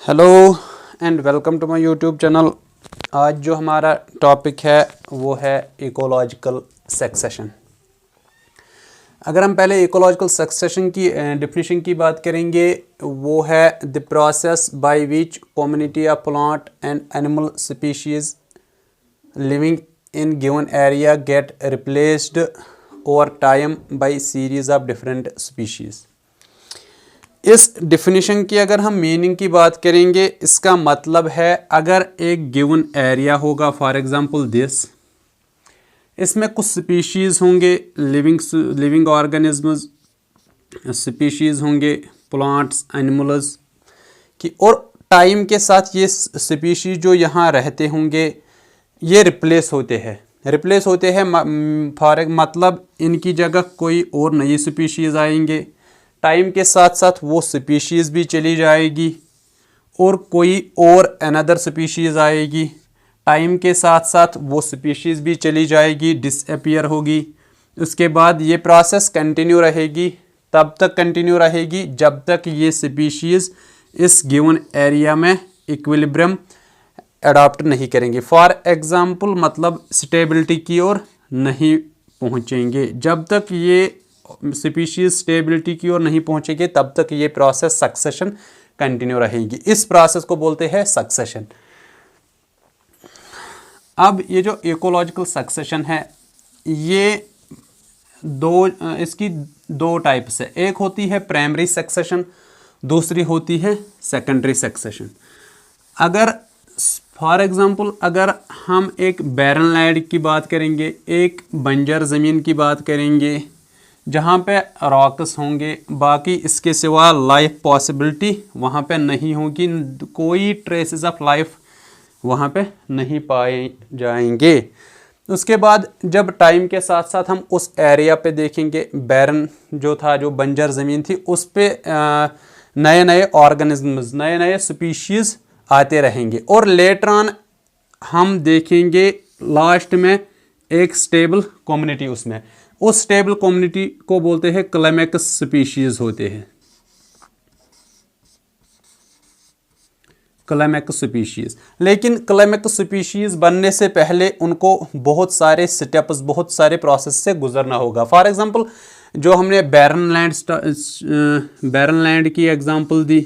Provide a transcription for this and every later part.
Hello and welcome to my YouTube channel. आज जो हमारा टॉपिक है वो है इकोलॉजिकल सक्सेशन। अगर हम पहले इकोलॉजिकल सक्सेशन की डेफिनेशन की बात करेंगे, वो है the process by which community of plant and animal species living in given area gate replaced over time bye series of different species. इस डिफिनीशन की अगर हम मीनिंग की बात करेंगे, इसका मतलब है अगर एक गिवन एरिया होगा, फॉर एग्जांपल दिस, इसमें कुछ स्पीशीज़ होंगे, लिविंग ऑर्गेनिजम्स स्पीशीज़ होंगे, प्लांट्स, एनिमल्स की, और टाइम के साथ ये स्पीशीज़ जो यहाँ रहते होंगे ये रिप्लेस होते हैं फॉर मतलब इनकी जगह कोई और नई स्पीशीज़ आएंगे, टाइम के साथ साथ वो स्पीशीज़ भी चली जाएगी और कोई और अनदर स्पीशीज़ आएगी, टाइम के साथ साथ वो स्पीशीज़ भी चली जाएगी, डिसअपियर होगी। उसके बाद ये प्रोसेस कंटिन्यू रहेगी, तब तक कंटिन्यू रहेगी जब तक ये स्पीशीज़ इस गिवन एरिया में इक्विलिब्रियम अडॉप्ट नहीं करेंगे। फॉर एग्ज़ाम्पल मतलब स्टेबिलिटी की ओर नहीं पहुँचेंगे। जब तक ये स्पीशीज स्टेबिलिटी की ओर नहीं पहुंचेंगे तब तक ये प्रोसेस सक्सेशन कंटिन्यू रहेगी। इस प्रोसेस को बोलते हैं सक्सेशन। अब ये जो इकोलॉजिकल सक्सेशन है, ये इसकी दो टाइप्स है। एक होती है प्राइमरी सक्सेशन, दूसरी होती है सेकेंडरी सक्सेशन। अगर फॉर एग्जांपल अगर हम एक बैरन लैंड की बात करेंगे, एक बंजर ज़मीन की बात करेंगे जहाँ पे रॉक्स होंगे, बाकी इसके सिवा लाइफ पॉसिबिलिटी वहाँ पे नहीं होगी, कोई ट्रेसेस ऑफ लाइफ वहाँ पे नहीं पाए जाएंगे। उसके बाद जब टाइम के साथ साथ हम उस एरिया पे देखेंगे, बैरन जो था, जो बंजर ज़मीन थी, उस पे नए नए ऑर्गेनिजम्स, नए नए स्पीशीज़ आते रहेंगे और लेटर ऑन हम देखेंगे लास्ट में एक स्टेबल कम्युनिटी, उसमें उस स्टेबल कम्युनिटी को बोलते हैं क्लाइमैक्स स्पीशीज होते हैं, क्लाइमैक्स स्पीशीज। लेकिन क्लाइमैक्स स्पीशीज बनने से पहले उनको बहुत सारे स्टेप्स, बहुत सारे प्रोसेस से गुजरना होगा। फॉर एग्जांपल जो हमने बैरन लैंड की एग्जांपल दी,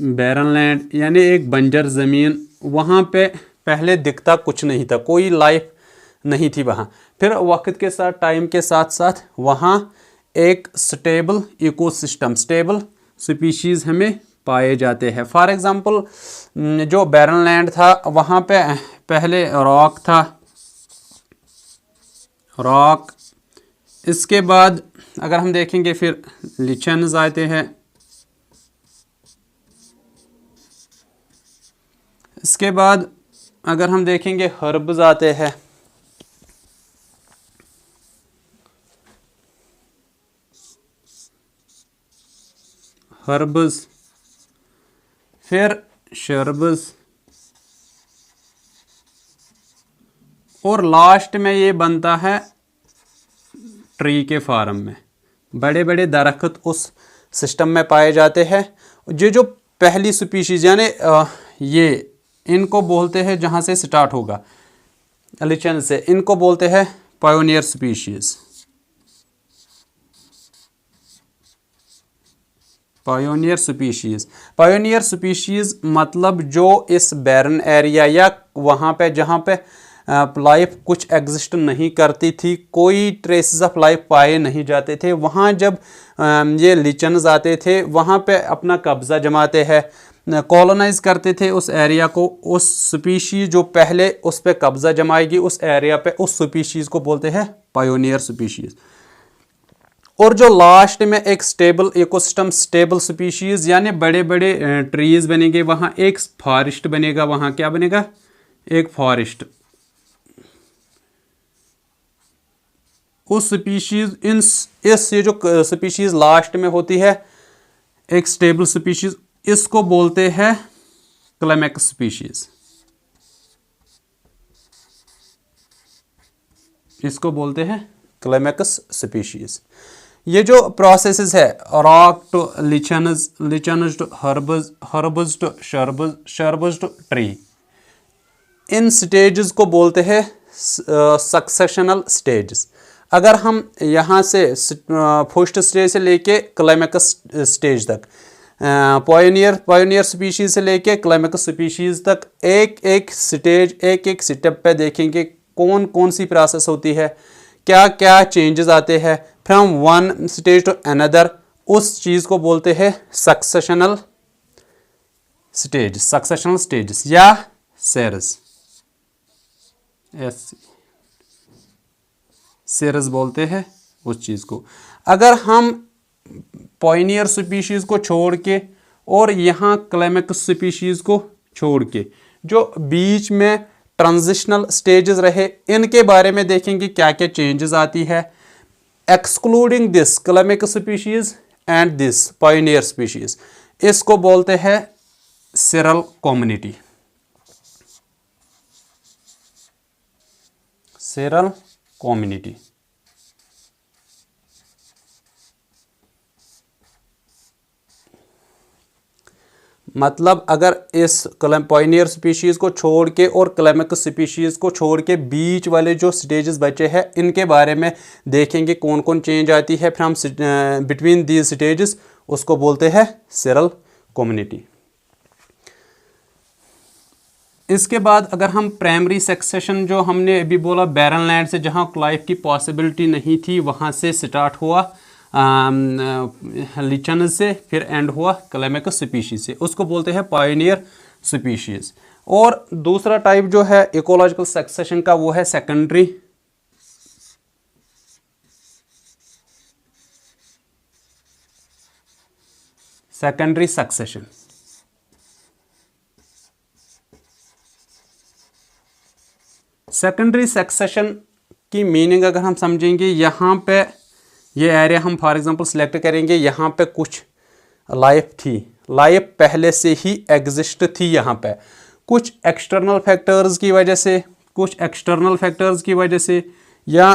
बैरन लैंड यानी एक बंजर ज़मीन, वहाँ पे पहले दिखता कुछ नहीं था, कोई लाइफ नहीं थी वहाँ। फिर वक्त के साथ, टाइम के साथ साथ वहाँ एक स्टेबल इकोसिस्टम, स्टेबल स्पीशीज़ हमें पाए जाते हैं। फॉर एग्जांपल जो बैरन लैंड था वहाँ पे पहले रॉक था, रॉक, इसके बाद अगर हम देखेंगे फिर लिचन्स आते हैं, इसके बाद अगर हम देखेंगे हर्ब्स आते हैं, हर्ब्स, फिर शर्ब्स, और लास्ट में ये बनता है ट्री के फॉर्म में। बड़े बड़े दरख्त उस सिस्टम में पाए जाते हैं। जो पहली स्पीशीज यानी ये इनको बोलते हैं, जहाँ से स्टार्ट होगा लिचन से, इनको बोलते हैं pioneer species. Pioneer species, pioneer species मतलब जो इस बैरन एरिया या वहाँ पे जहाँ पे लाइफ कुछ एग्जिस्ट नहीं करती थी, कोई ट्रेसेस ऑफ लाइफ पाए नहीं जाते थे, वहाँ जब ये लिचन्स आते थे वहाँ पे अपना कब्जा जमाते हैं, कॉलोनाइज करते थे उस एरिया को। उस स्पीशीज जो पहले उस पे कब्जा जमाएगी उस एरिया पे, उस स्पीशीज को बोलते हैं पायोनियर स्पीशीज। और जो लास्ट में एक स्टेबल इकोसिस्टम, स्टेबल स्पीशीज यानी बड़े बड़े ट्रीज बनेंगे, वहाँ एक फॉरेस्ट बनेगा, वहाँ क्या बनेगा, एक फॉरेस्ट। उस स्पीशीज ये जो स्पीशीज लास्ट में होती है एक स्टेबल स्पीशीज, इसको बोलते हैं क्लाइमैक्स स्पीशीज, इसको बोलते हैं क्लाइमैक्स स्पीशीज। ये जो प्रोसेसेस है, rock to lichens, lichens to herbs, herbs to shrubs, shrubs to tree, इन स्टेजेस को बोलते हैं सक्सेशनल स्टेजेस। अगर हम यहाँ से फर्स्ट स्टेज से लेके क्लाइमेक्स स्टेज तक, पायोनियर स्पीशीज से लेके क्लाइमेक्स स्पीशीज तक एक एक स्टेज, एक एक स्टेप पे देखेंगे कौन कौन सी प्रोसेस होती है, क्या क्या चेंजेस आते हैं from one stage to another, उस चीज़ को बोलते हैं सक्सेशनल स्टेज, सक्सेशनल स्टेजेस या सेरेस, सेरेस बोलते हैं उस चीज़ को। अगर हम पायोनियर स्पीशीज़ को छोड़ के और यहाँ क्लाइमेक्स स्पीशीज़ को छोड़ के जो बीच में ट्रांजिशनल स्टेजेस रहे, इनके बारे में देखेंगे क्या क्या चेंजेस आती है। Excluding this climax species and this pioneer species, इसको बोलते हैं सिरल कम्युनिटी, सिरल कम्युनिटी। मतलब अगर इस पायोनियर स्पीशीज़ को छोड़ के और क्लाइमेक्स स्पीशीज़ को छोड़ के बीच वाले जो स्टेजेस बचे हैं, इनके बारे में देखेंगे कौन कौन चेंज आती है फ्रॉम बिटवीन दीज स्टेजेस, उसको बोलते हैं सिरल कम्युनिटी। इसके बाद अगर हम प्राइमरी सक्सेशन, जो हमने अभी बोला बैरन लैंड से जहाँ लाइफ की पॉसिबिलिटी नहीं थी, वहाँ से स्टार्ट हुआ लिचन से, फिर एंड हुआ क्लाइमेक्स स्पीशीज से, उसको बोलते हैं पायोनियर स्पीशीज। और दूसरा टाइप जो है इकोलॉजिकल सक्सेशन का, वो है सेकेंडरी सक्सेशन। सेकेंडरी सक्सेशन की मीनिंग अगर हम समझेंगे, यहाँ पे ये एरिया हम फॉर एग्जांपल सिलेक्ट करेंगे, यहाँ पे कुछ लाइफ थी, लाइफ पहले से ही एग्जिस्ट थी यहाँ पे, कुछ एक्सटर्नल फैक्टर्स की वजह से, कुछ एक्सटर्नल फैक्टर्स की वजह से, या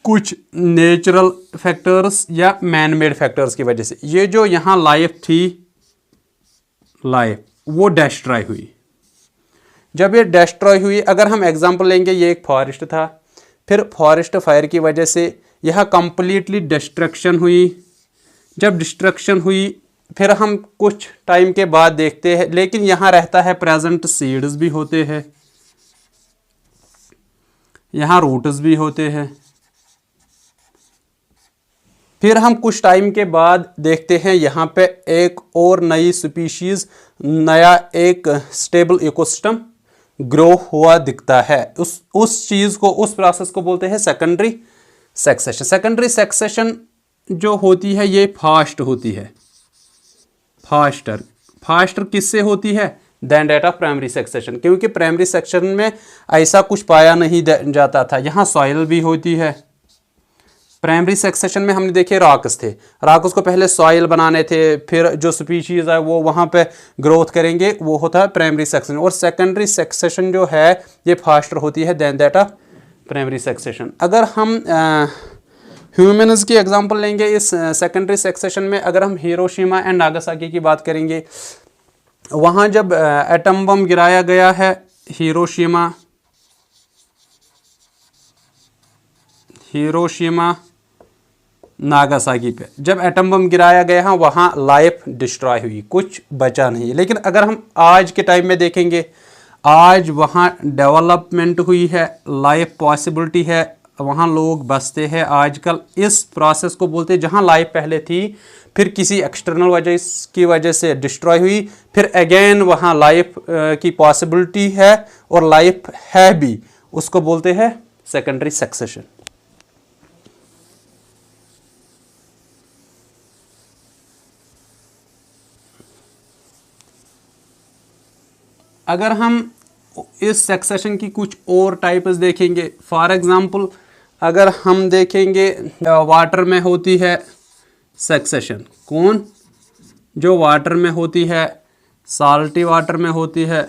कुछ नेचुरल फैक्टर्स या मैन मेड फैक्टर्स की वजह से, ये जो यहाँ लाइफ थी, लाइफ वो डिस्ट्रॉय हुई। जब ये डिस्ट्रॉय हुई, अगर हम एग्जांपल लेंगे, ये एक फॉरेस्ट था, फिर फॉरेस्ट फायर की वजह से यह कंप्लीटली डिस्ट्रक्शन हुई। जब डिस्ट्रक्शन हुई, फिर हम कुछ टाइम के बाद देखते हैं, लेकिन यहाँ रहता है प्रेजेंट, सीड्स भी होते हैं, यहाँ रूट्स भी होते हैं। फिर हम कुछ टाइम के बाद देखते हैं यहाँ पे एक और नई स्पीशीज, नया एक स्टेबल इकोसिस्टम ग्रो हुआ दिखता है। उस चीज़ को, उस प्रोसेस को बोलते हैं सेकेंडरी सक्सेशन। सेकेंडरी सक्सेशन जो होती है ये फास्ट होती है, फास्टर किससे होती है than that of primary succession, क्योंकि प्राइमरी सक्सेशन में ऐसा कुछ पाया नहीं जाता था। यहाँ सॉइल भी होती है। प्राइमरी सक्सेशन में हमने देखे रॉक्स थे, रॉक्स को पहले सॉइल बनाने थे, फिर जो स्पीशीज है वो वहाँ पे ग्रोथ करेंगे, वो होता है प्राइमरी सक्सेशन। और सेकेंडरी सक्सेशन जो है ये फास्टर होती है than that of primary succession. अगर हम ह्यूमन्स की एग्जांपल लेंगे इस सेकेंडरी सक्सेशन में, अगर हम हिरोशिमा एंड नागासाकी की बात करेंगे, वहाँ जब एटम बम गिराया गया है हिरोशिमा नागासाकी पे, जब एटम बम गिराया गया है, वहाँ लाइफ डिस्ट्रॉय हुई, कुछ बचा नहीं। लेकिन अगर हम आज के टाइम में देखेंगे, आज वहाँ डेवलपमेंट हुई है, लाइफ पॉसिबिलिटी है, वहाँ लोग बसते हैं आजकल। इस प्रोसेस को बोलते हैं, जहाँ लाइफ पहले थी, फिर किसी एक्सटर्नल वजह की वजह से डिस्ट्रॉय हुई, फिर अगेन वहाँ लाइफ की पॉसिबिलिटी है और लाइफ है भी, उसको बोलते हैं सेकेंडरी सक्सेशन। अगर हम इस सक्सेशन की कुछ और टाइप्स देखेंगे, फॉर एग्जांपल अगर हम देखेंगे वाटर में होती है सक्सेशन, कौन जो वाटर में होती है, साल्टी वाटर में होती है,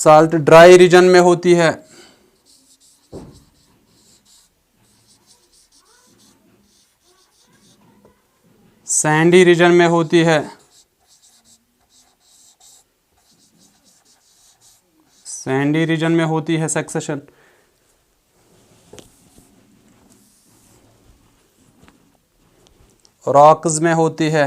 साल्ट ड्राई रीजन में होती है, सैंडी रीजन में होती है, सैंडी रीजन में होती है सक्सेशन, रॉक्स में होती है,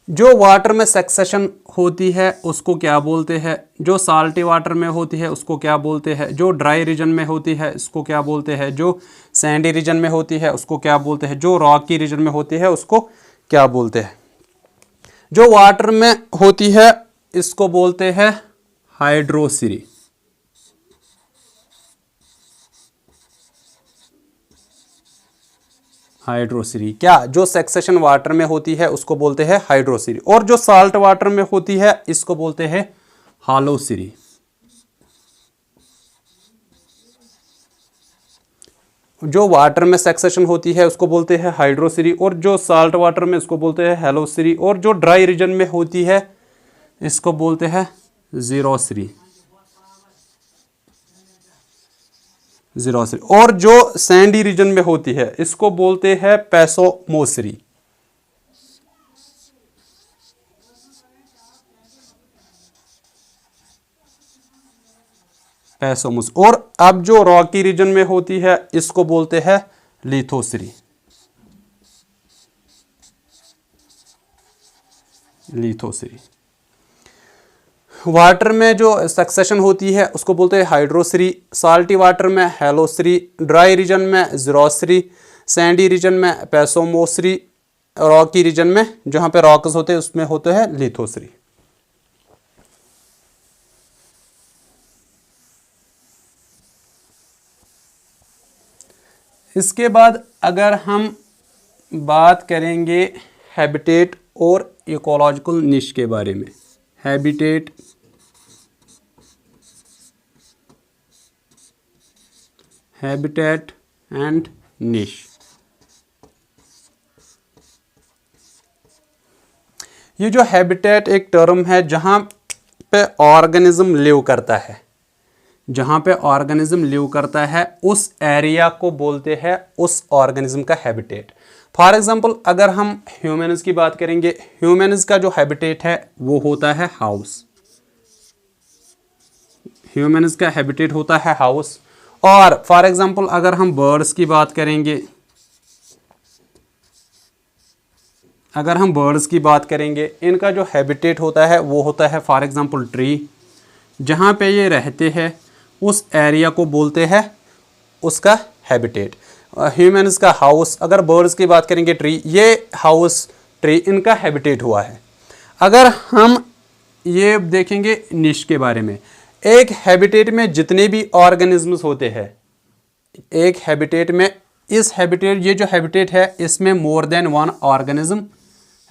जो वाटर में सक्सेशन होती है उसको क्या बोलते हैं, जो साल्टी वाटर में होती है उसको क्या बोलते हैं, जो ड्राई रीजन में होती है उसको क्या बोलते हैं, जो सैंडी रीजन में होती है उसको क्या बोलते हैं, जो रॉकी रीजन में होती है उसको क्या बोलते हैं। जो वाटर में होती है इसको बोलते हैं हाइड्रोसिरी, हाइड्रोसिरी। क्या, जो सक्सेशन वाटर में होती है उसको बोलते हैं हाइड्रोसिरी, और जो साल्ट वाटर में होती है इसको बोलते हैं हालोसिरी। जो वाटर में सक्सेशन होती है उसको बोलते हैं हाइड्रोसिरी, और जो साल्ट वाटर में उसको बोलते हैं हेलोसिरी, और जो ड्राई रीजन में होती है इसको बोलते हैं जीरोसिरी, जीरोसिरी, और जो सैंडी रीजन में होती है इसको बोलते हैं पैसोमोसिरी। पैसोमोस। और अब जो रॉकी रीजन में होती है इसको बोलते हैं लिथोसिरी, लिथोसिरी। वाटर में जो सक्सेशन होती है उसको बोलते हैं हाइड्रोसिरी, साल्टी वाटर में हेलोसिरी, ड्राई रीजन में जीरोसिरी, सैंडी रीजन में पैसोमोसिरी, रॉकी रीजन में जहां पे रॉक्स होते हैं उसमें होते हैं लिथोसिरी। इसके बाद अगर हम बात करेंगे हैबिटेट और इकोलॉजिकल निश के बारे में, हैबिटेट हैबिटेट एंड निश। ये जो हैबिटेट एक टर्म है जहां पे ऑर्गेनिज्म लिव करता है, जहां पे ऑर्गेनिज्म लिव करता है उस एरिया को बोलते हैं उस ऑर्गेनिज्म का हैबिटेट। फॉर एग्जांपल अगर हम ह्यूमन्स की बात करेंगे, ह्यूमन्स का जो हैबिटेट है वो होता है हाउस, ह्यूमन्स का हैबिटेट होता है हाउस। और फॉर एग्जांपल अगर हम बर्ड्स की बात करेंगे, अगर हम बर्ड्स की बात करेंगे इनका जो हैबिटेट होता है वो होता है फॉर एग्जांपल ट्री, जहाँ पे ये रहते हैं उस एरिया को बोलते हैं उसका हैबिटेट। ह्यूमन्स का हाउस, अगर बर्ड्स की बात करेंगे ट्री, ये हाउस ट्री इनका हैबिटेट हुआ है। अगर हम ये देखेंगे निश के बारे में, एक हैबिटेट में जितने भी ऑर्गेनिजम्स होते हैं, एक हैबिटेट में, इस हैबिटेट, ये जो हैबिटेट है इसमें मोर देन वन ऑर्गेनिज्म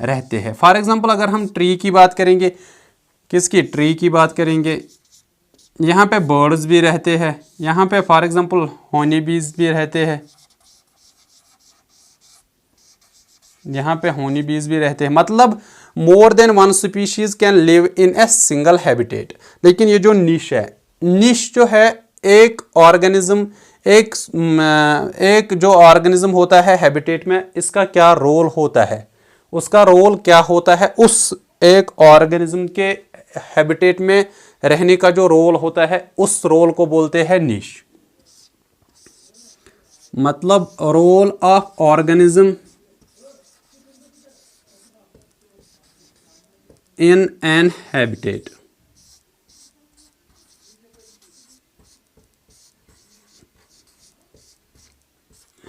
रहते हैं। फॉर एग्जांपल अगर हम ट्री की बात करेंगे, किसकी, ट्री की बात करेंगे, यहाँ पे बर्ड्स भी रहते हैं, यहाँ पे फॉर एग्जांपल हनी बीज भी रहते हैं, यहाँ पे हनी बीज भी रहते हैं। मतलब more than one species can live in a single habitat. लेकिन ये जो निश है, निश जो है एक ऑर्गेनिज्म, एक जो ऑर्गेनिज्म होता है हैबिटेट में, इसका क्या रोल होता है, उसका रोल क्या होता है, उस एक ऑर्गेनिज्म के हैबिटेट में रहने का जो रोल होता है उस रोल को बोलते हैं निश। मतलब role of organism in an habitat.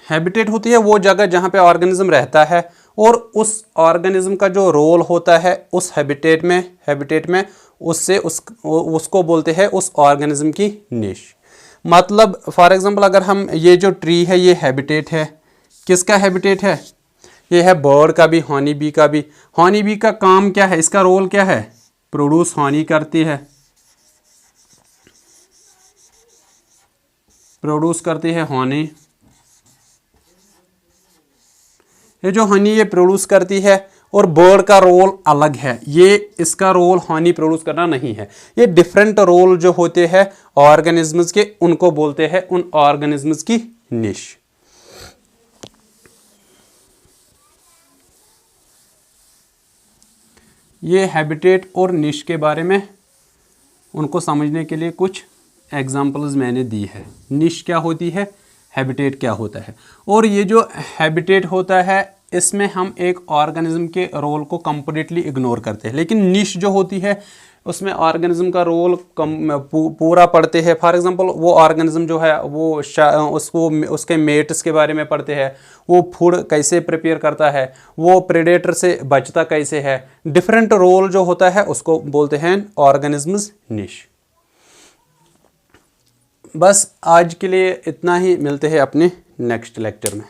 Habitat होती है वो जगह जहां पे ऑर्गेनिज्म रहता है, और उस ऑर्गेनिज्म का जो रोल होता है उस हैबिटेट में उसको बोलते हैं उस ऑर्गेनिज्म की निश। मतलब फॉर एग्जांपल अगर हम, ये जो ट्री है ये हैबिटेट है, किसका हैबिटेट है, ये है बर्ड का भी, हनी बी का भी। हनी बी का काम क्या है, इसका रोल क्या है, प्रोड्यूस हनी करती है, प्रोड्यूस करती है हनी। ये जो हनी ये प्रोड्यूस करती है और बर्ड का रोल अलग है। ये इसका रोल हनी प्रोड्यूस करना नहीं है। ये डिफरेंट रोल जो होते हैं ऑर्गेनिजम्स के, उनको बोलते हैं उन ऑर्गेनिजम्स की निश। ये हैबिटेट और निश के बारे में उनको समझने के लिए कुछ एग्जाम्पल्स मैंने दी है। निश क्या होती है, हैबिटेट क्या होता है। और ये जो हैबिटेट होता है इसमें हम एक ऑर्गेनिज्म के रोल को कंप्लीटली इग्नोर करते हैं, लेकिन निश जो होती है उसमें ऑर्गेनिज्म का रोल पूरा पढ़ते हैं। फॉर एग्जांपल वो ऑर्गेनिज्म जो है वो उसको उसके मेट्स के बारे में पढ़ते हैं, वो फूड कैसे प्रिपेयर करता है, वो प्रेडेटर से बचता कैसे है। डिफरेंट रोल जो होता है उसको बोलते हैं ऑर्गेनिजम्स निश। बस आज के लिए इतना ही, मिलते हैं अपने नेक्स्ट लेक्चर में।